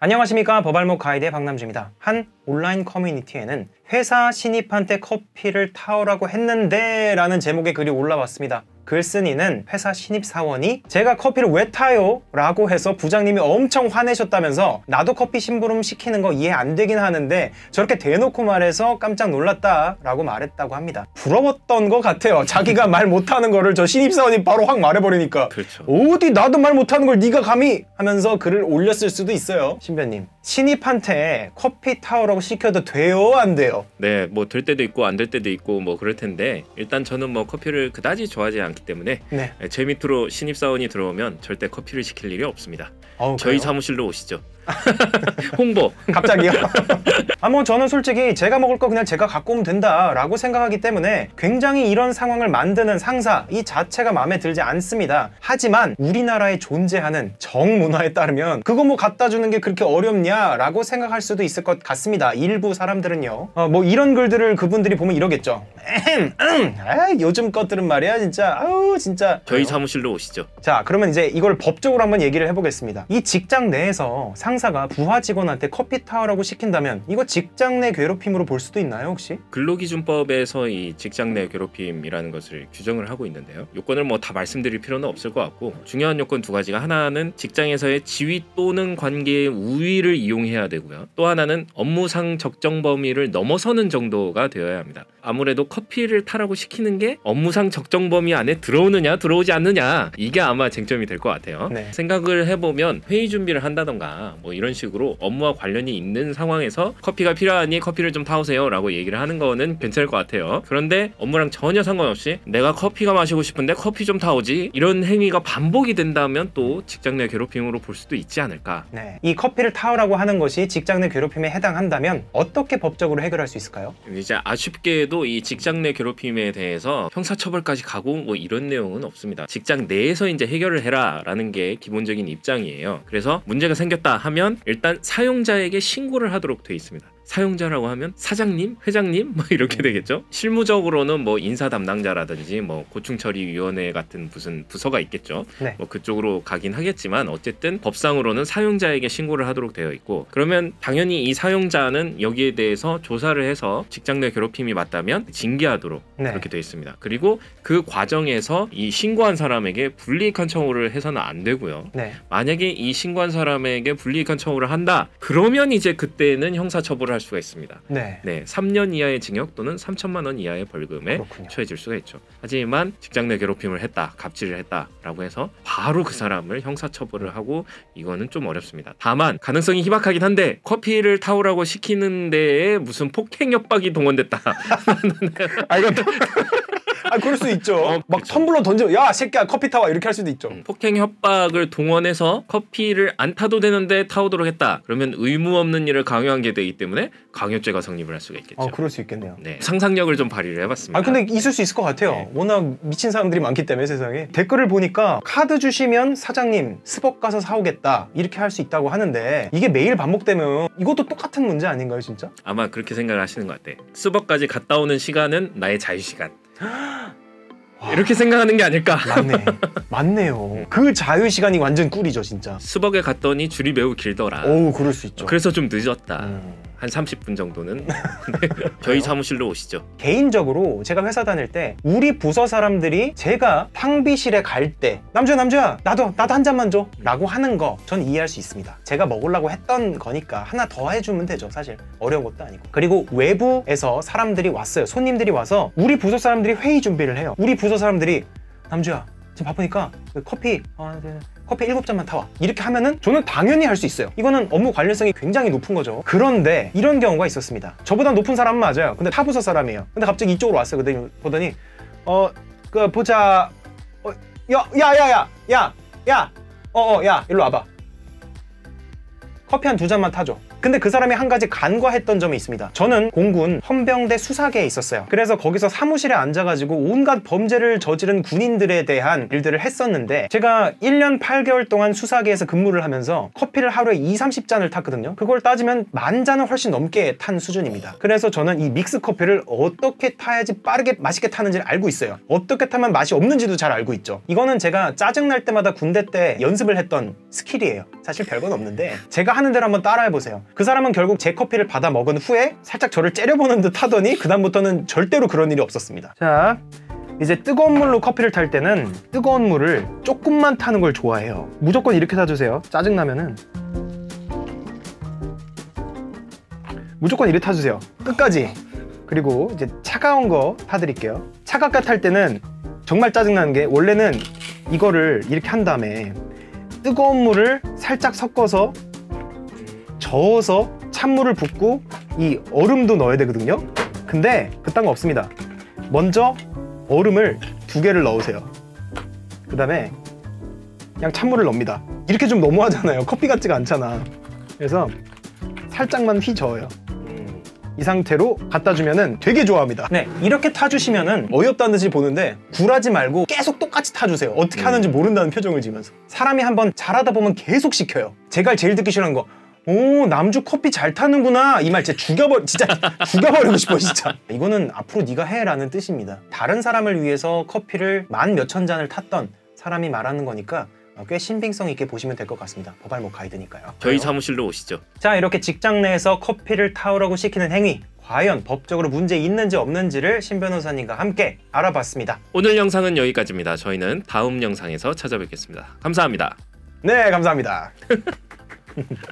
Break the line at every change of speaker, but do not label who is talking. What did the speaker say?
안녕하십니까, 법알목 가이드의 박남주입니다. 한 온라인 커뮤니티에는 회사 신입한테 커피를 타오라고 했는데 라는 제목의 글이 올라왔습니다. 글쓴이는 회사 신입사원이 제가 커피를 왜 타요? 라고 해서 부장님이 엄청 화내셨다면서 나도 커피 심부름 시키는 거 이해 안 되긴 하는데 저렇게 대놓고 말해서 깜짝 놀랐다 라고 말했다고 합니다. 부러웠던 것 같아요. 자기가 말 못하는 거를 저 신입사원이 바로 확 말해버리니까.
그렇죠.
어디 나도 말 못하는 걸 네가 감히 하면서 글을 올렸을 수도 있어요. 신변님, 신입한테 커피 타오라고 시켜도 돼요? 안 돼요?
네, 뭐 될 때도 있고 안 될 때도 있고 뭐 그럴 텐데, 일단 저는 뭐 커피를 그다지 좋아하지 않기 때문에
네.
제 밑으로 신입사원이 들어오면 절대 커피를 시킬 일이 없습니다.
그래요?
저희 사무실로 오시죠. 홍보.
갑자기요? 뭐 저는 솔직히 제가 먹을 거 그냥 제가 갖고 오면 된다 라고 생각하기 때문에 굉장히 이런 상황을 만드는 상사 이 자체가 마음에 들지 않습니다. 하지만 우리나라에 존재하는 정문화에 따르면 그거 뭐 갖다 주는 게 그렇게 어렵냐 라고 생각할 수도 있을 것 같습니다. 일부 사람들은요. 뭐 이런 글들을 그분들이 보면 이러겠죠. 요즘 것들은 말이야 진짜 아우 진짜.
저희 사무실로 오시죠.
자, 그러면 이제 이걸 법적으로 한번 얘기를 해보겠습니다. 이 직장 내에서 상사가 부하 직원한테 커피 타오라고 시킨다면 이거 직장 내 괴롭힘으로 볼 수도 있나요, 혹시?
근로기준법에서 이 직장 내 괴롭힘이라는 것을 규정을 하고 있는데요. 요건을 뭐 다 말씀드릴 필요는 없을 것 같고, 중요한 요건 두 가지가, 하나는 직장에서의 지위 또는 관계의 우위를 이용해야 되고요. 또 하나는 업무상 적정 범위를 넘어서는 정도가 되어야 합니다. 아무래도 커피를 타라고 시키는 게 업무상 적정 범위 안에 들어오느냐 들어오지 않느냐, 이게 아마 쟁점이 될 것 같아요.
네.
생각을 해보면 회의 준비를 한다던가 뭐 이런 식으로 업무와 관련이 있는 상황에서 커피가 필요하니 커피를 좀 타오세요 라고 얘기를 하는 거는 괜찮을 것 같아요. 그런데 업무랑 전혀 상관없이 내가 커피가 마시고 싶은데 커피 좀 타오지, 이런 행위가 반복이 된다면 또 직장 내 괴롭힘으로 볼 수도 있지 않을까.
네. 이 커피를 타오라고 하는 것이 직장 내 괴롭힘에 해당한다면 어떻게 법적으로 해결할 수 있을까요?
이제 아쉽게도 이 직장 내 괴롭힘에 대해서 형사처벌까지 가고 뭐 이런 내용은 없습니다. 직장 내에서 이제 해결을 해라 라는 게 기본적인 입장이에요. 그래서 문제가 생겼다 하면 일단 사용자에게 신고를 하도록 돼 있습니다. 사용자라고 하면 사장님, 회장님 뭐 이렇게 되겠죠. 실무적으로는 뭐 인사 담당자라든지 뭐 고충처리위원회 같은 무슨 부서가 있겠죠.
네.
뭐 그쪽으로 가긴 하겠지만 어쨌든 법상으로는 사용자에게 신고를 하도록 되어 있고, 그러면 당연히 이 사용자는 여기에 대해서 조사를 해서 직장 내 괴롭힘이 맞다면 징계하도록
네.
그렇게 되어 있습니다. 그리고 그 과정에서 이 신고한 사람에게 불이익한 처우를 해서는 안 되고요.
네.
만약에 이 신고한 사람에게 불이익한 처우를 한다, 그러면 이제 그때는 형사처벌을 할 수가 있습니다.
네.
3년 이하의 징역 또는 3천만 원 이하의 벌금에
그렇군요.
처해질 수가 있죠. 하지만 직장 내 괴롭힘을 했다, 갑질을 했다라고 해서 바로 그 사람을 형사처벌을 하고, 이거는 좀 어렵습니다. 다만 가능성이 희박하긴 한데, 커피를 타오라고 시키는 데에 무슨 폭행 협박이 동원됐다.
이건 그럴 수 있죠. 막
그쵸.
텀블러 던져, 야 새끼야 커피 타와, 이렇게 할 수도 있죠.
폭행 협박을 동원해서 커피를 안 타도 되는데 타오도록 했다. 그러면 의무 없는 일을 강요한 게 되기 때문에 강요죄가 성립을 할 수가 있겠죠.
그럴 수 있겠네요.
네, 상상력을 좀 발휘를 해봤습니다.
근데 있을 수 있을 것 같아요.
네.
워낙 미친 사람들이 많기 때문에 세상에. 댓글을 보니까 카드 주시면 사장님 스벅 가서 사오겠다, 이렇게 할 수 있다고 하는데 이게 매일 반복되면 이것도 똑같은 문제 아닌가요 진짜?
아마 그렇게 생각을 하시는 것 같아. 스벅까지 갔다 오는 시간은 나의 자유시간. 이렇게 생각하는 게 아닐까.
맞네요. 그 자유시간이 완전 꿀이죠 진짜.
스벅에 갔더니 줄이 매우 길더라.
그럴 수 있죠.
그래서 좀 늦었다. 한 30분 정도는. 저희 사무실로 오시죠.
개인적으로 제가 회사 다닐 때 우리 부서 사람들이 제가 탕비실에 갈 때 남주야 나도 한 잔만 줘 라고 하는 거 전 이해할 수 있습니다. 제가 먹으려고 했던 거니까 하나 더 해주면 되죠. 사실 어려운 것도 아니고. 그리고 외부에서 사람들이 왔어요. 손님들이 와서 우리 부서 사람들이 회의 준비를 해요. 우리 부서 사람들이 남주야 지금 바쁘니까 커피 7잔만 타와, 이렇게 하면은 저는 당연히 할 수 있어요. 이거는 업무 관련성이 굉장히 높은 거죠. 그런데 이런 경우가 있었습니다. 저보다 높은 사람은 맞아요. 근데 타부서 사람이에요. 근데 갑자기 이쪽으로 왔어요. 그랬더니 보더니 보자. 야 일로 와봐. 커피 한 2잔만 타줘. 근데 그 사람이 한 가지 간과했던 점이 있습니다. 저는 공군 헌병대 수사계에 있었어요. 그래서 거기서 사무실에 앉아가지고 온갖 범죄를 저지른 군인들에 대한 일들을 했었는데, 제가 1년 8개월 동안 수사계에서 근무를 하면서 커피를 하루에 20-30잔을 탔거든요. 그걸 따지면 10,000잔은 훨씬 넘게 탄 수준입니다. 그래서 저는 이 믹스 커피를 어떻게 타야지 빠르게 맛있게 타는지를 알고 있어요. 어떻게 타면 맛이 없는지도 잘 알고 있죠. 이거는 제가 짜증날 때마다 군대 때 연습을 했던 스킬이에요. 사실 별건 없는데, 제가 하는 대로 한번 따라해보세요. 그 사람은 결국 제 커피를 받아 먹은 후에 살짝 저를 째려보는 듯 하더니 그 다음부터는 절대로 그런 일이 없었습니다. 자, 이제 뜨거운 물로 커피를 탈 때는 뜨거운 물을 조금만 타는 걸 좋아해요. 무조건 이렇게 타주세요. 짜증나면은 무조건 이렇게 타주세요. 끝까지. 그리고 이제 차가운 거 타드릴게요. 차갑게 탈 때는 정말 짜증나는 게, 원래는 이거를 이렇게 한 다음에 뜨거운 물을 살짝 섞어서 저어서 찬물을 붓고 이 얼음도 넣어야 되거든요. 근데 그딴 거 없습니다. 먼저 얼음을 2개를 넣으세요. 그 다음에 그냥 찬물을 넣습니다. 이렇게 좀 너무하잖아요. 커피 같지가 않잖아. 그래서 살짝만 휘저어요. 이 상태로 갖다 주면은 되게 좋아합니다. 네, 이렇게 타주시면은 어이없다는 듯이 보는데 굴하지 말고 계속 똑같이 타주세요. 어떻게 하는지 모른다는 표정을 지으면서. 사람이 한번 잘하다 보면 계속 시켜요. 제가 제일 듣기 싫어하는 거, 오, 남주 커피 잘 타는구나. 이 말 진짜 진짜 죽여버리고 싶어 진짜. 이거는 앞으로 네가 해 라는 뜻입니다. 다른 사람을 위해서 커피를 10,000몇천 잔을 탔던 사람이 말하는 거니까 꽤 신빙성 있게 보시면 될 것 같습니다. 버발목 가이드니까요.
저희 사무실로 오시죠.
자, 이렇게 직장 내에서 커피를 타오라고 시키는 행위, 과연 법적으로 문제 있는지 없는지를 신 변호사님과 함께 알아봤습니다.
오늘 영상은 여기까지입니다. 저희는 다음 영상에서 찾아뵙겠습니다. 감사합니다.
네, 감사합니다.